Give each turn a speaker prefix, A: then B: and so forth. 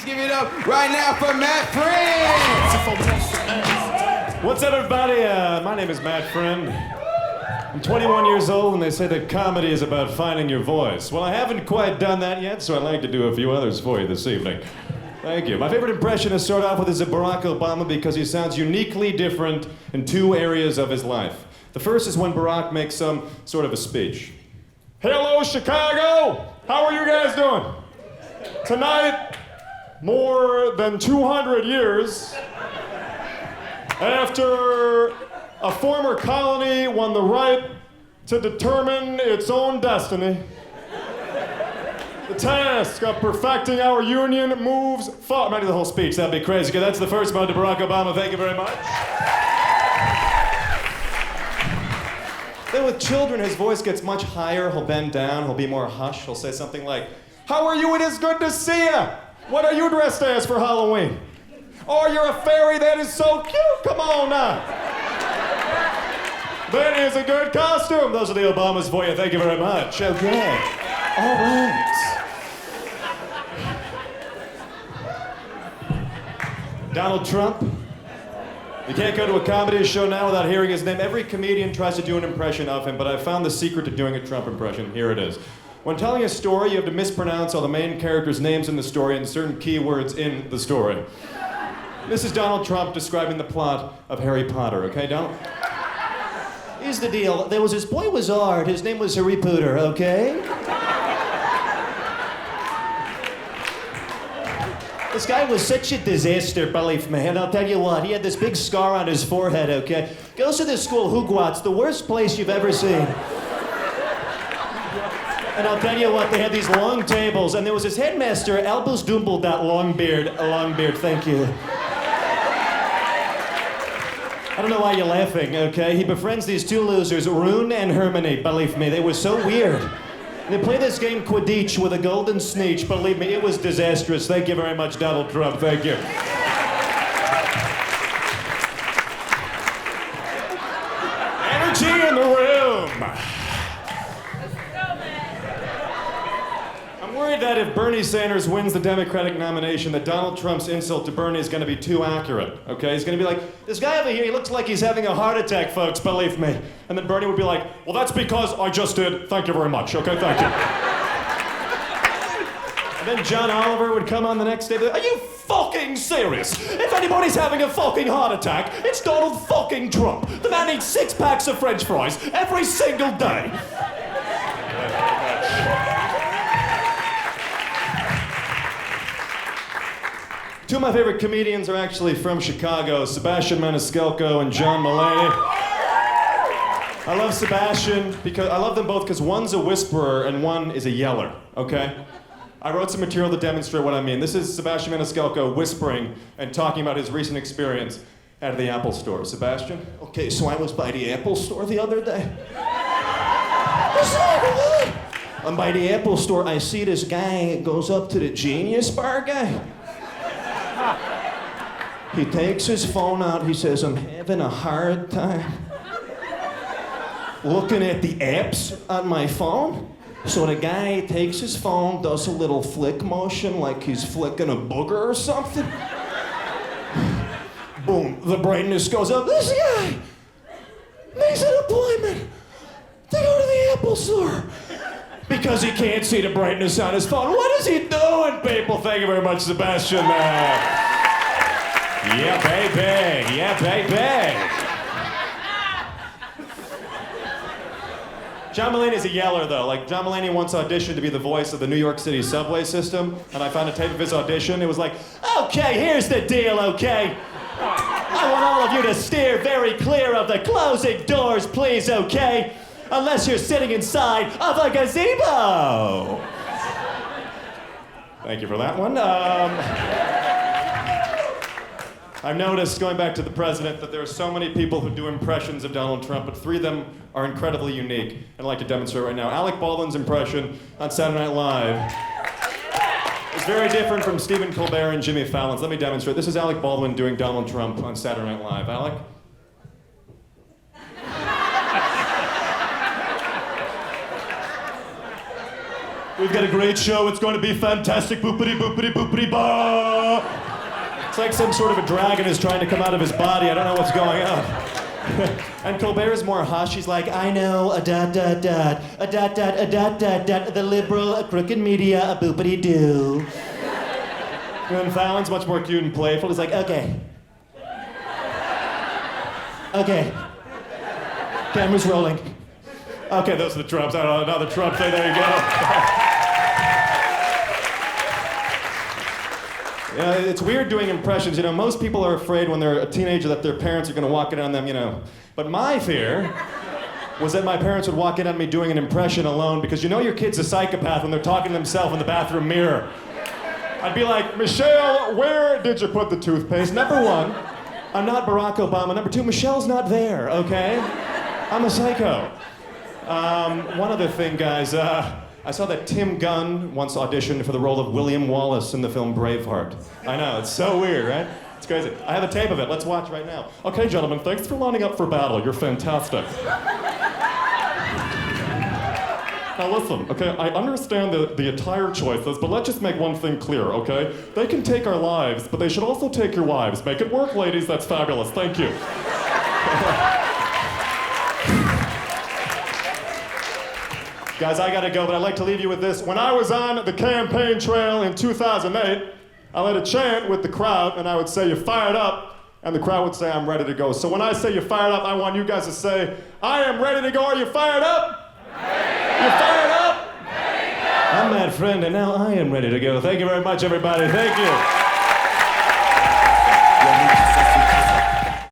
A: Please give it up right now for Matt Friend.
B: What's up, everybody? My name is Matt Friend. I'm 21 years old, and they say that comedy is about finding your voice. Well, I haven't quite done that yet, so I'd like to do a few others for you this evening. Thank you. My favorite impression to start off with is Barack Obama because he sounds uniquely different in two areas of his life. The first is when Barack makes some sort of a speech. Hello, Chicago! How are you guys doing? Tonight, more than 200 years after a former colony won the right to determine its own destiny, the task of perfecting our union moves forward. I'm not doing the whole speech, that'd be crazy. Okay, that's the first one to Barack Obama. Thank you very much. Then with children, his voice gets much higher. He'll bend down, he'll be more hush. He'll say something like, "How are you? It is good to see you. What are you dressed as for Halloween? Oh, you're a fairy. That is so cute. Come on now. That is a good costume." Those are the Obamas for you. Thank you very much. Okay. All right. Donald Trump. You can't go to a comedy show now without hearing his name. Every comedian tries to do an impression of him, but I found the secret to doing a Trump impression. Here it is. When telling a story, you have to mispronounce all the main characters' names in the story and certain keywords in the story. This is Donald Trump describing the plot of Harry Potter. Okay, Donald?
C: Here's the deal. There was this boy Wizard. His name was Harry Potter, okay? This guy was such a disaster, believe me. And I'll tell you what, he had this big scar on his forehead, okay? Goes to this school, Hogwarts, the worst place you've ever seen. And I'll tell you what, they had these long tables, and there was this headmaster, Albus Dumbledore, Longbeard, thank you. I don't know why you're laughing, okay? He befriends these two losers, Rune and Hermione, believe me. They were so weird. They play this game Quidditch with a golden sneetch. Believe me, it was disastrous. Thank you very much, Donald Trump. Thank you.
B: Energy in the room. I'm worried that if Bernie Sanders wins the Democratic nomination, that Donald Trump's insult to Bernie is going to be too accurate, okay? He's going to be like, "This guy over here, he looks like he's having a heart attack, folks, believe me." And then Bernie would be like, "Well, that's because I just did. Thank you very much, okay? Thank you." And then John Oliver would come on the next day. Are you fucking serious? If anybody's having a fucking heart attack, it's Donald fucking Trump. The man eats 6 packs of French fries every single day. Two of my favorite comedians are actually from Chicago, Sebastian and John Mulaney. I love Sebastian because I love them both because one's a whisperer and one is a yeller, okay? I wrote some material to demonstrate what I mean. This is Sebastian Maniscalco whispering and talking about his recent experience at the Apple store. Sebastian?
C: Okay, so I was by the Apple store the other day. I'm by the Apple store, I see this guy goes up to the Genius Bar guy. He takes his phone out, he says, "I'm having a hard time looking at the apps on my phone." So the guy takes his phone, does a little flick motion like he's flicking a booger or something. Boom, the brightness goes up. This guy makes an appointment to go to the Apple store because he can't see the brightness on his phone. What is he doing, people?
B: Thank you very much, Sebastian. Yeah, baby. Yeah, baby. John Mulaney is a yeller, though. Like, John Mulaney once auditioned to be the voice of the New York City subway system, and I found a tape of his audition. It was like, "Okay, here's the deal, okay? I want all of you to steer very clear of the closing doors, please, okay? Unless you're sitting inside of a gazebo." Thank you for that one. I've noticed, going back to the president, that there are so many people who do impressions of Donald Trump, but 3 of them are incredibly unique, and I'd like to demonstrate right now. Alec Baldwin's impression on Saturday Night Live is very different from Stephen Colbert and Jimmy Fallon's. Let me demonstrate. This is Alec Baldwin doing Donald Trump on Saturday Night Live. Alec?
C: We've got a great show. It's going to be fantastic. Boopity boopity boopity ba. It's like some sort of a dragon is trying to come out of his body. I don't know what's going on. And Colbert's more hush. He's like, I know, a dot dot dot, a dot dot, a dot dot dot, the liberal, a crooked media, a boopity doo. And Fallon's much more cute and playful. He's like, okay. Okay. Camera's rolling. Okay, those are the Trumps. I don't know, another Trump thing. There you go. Yeah, it's weird doing impressions. You know, most people are afraid when they're a teenager that their parents are going to walk in on them, you know. But my fear was that my parents would walk in on me doing an impression alone, because you know your kid's a psychopath when they're talking to themselves in the bathroom mirror. I'd be like, Michelle, where did you put the toothpaste? Number one, I'm not Barack Obama. Number two, Michelle's not there, okay? I'm a psycho. One other thing, guys. I saw that Tim Gunn once auditioned for the role of William Wallace in the film Braveheart. I know, it's so weird, right? It's crazy. I have a tape of it. Let's watch right now. Okay, gentlemen, thanks for lining up for battle. You're fantastic. Now listen, okay, I understand the attire choices, but let's just make one thing clear, okay? They can take our lives, but they should also take your wives. Make it work, ladies. That's fabulous. Thank you. Guys, I gotta go, but I'd like to leave you with this. When I was on the campaign trail in 2008, I led a chant with the crowd, and I would say, "You're fired up," and the crowd would say, "I'm ready to go." So when I say you're fired up, I want you guys to say, "I am ready to go." Are you fired up? You're fired up? I'm Matt Friend, and now I am ready to go. Thank you very much, everybody. Thank you.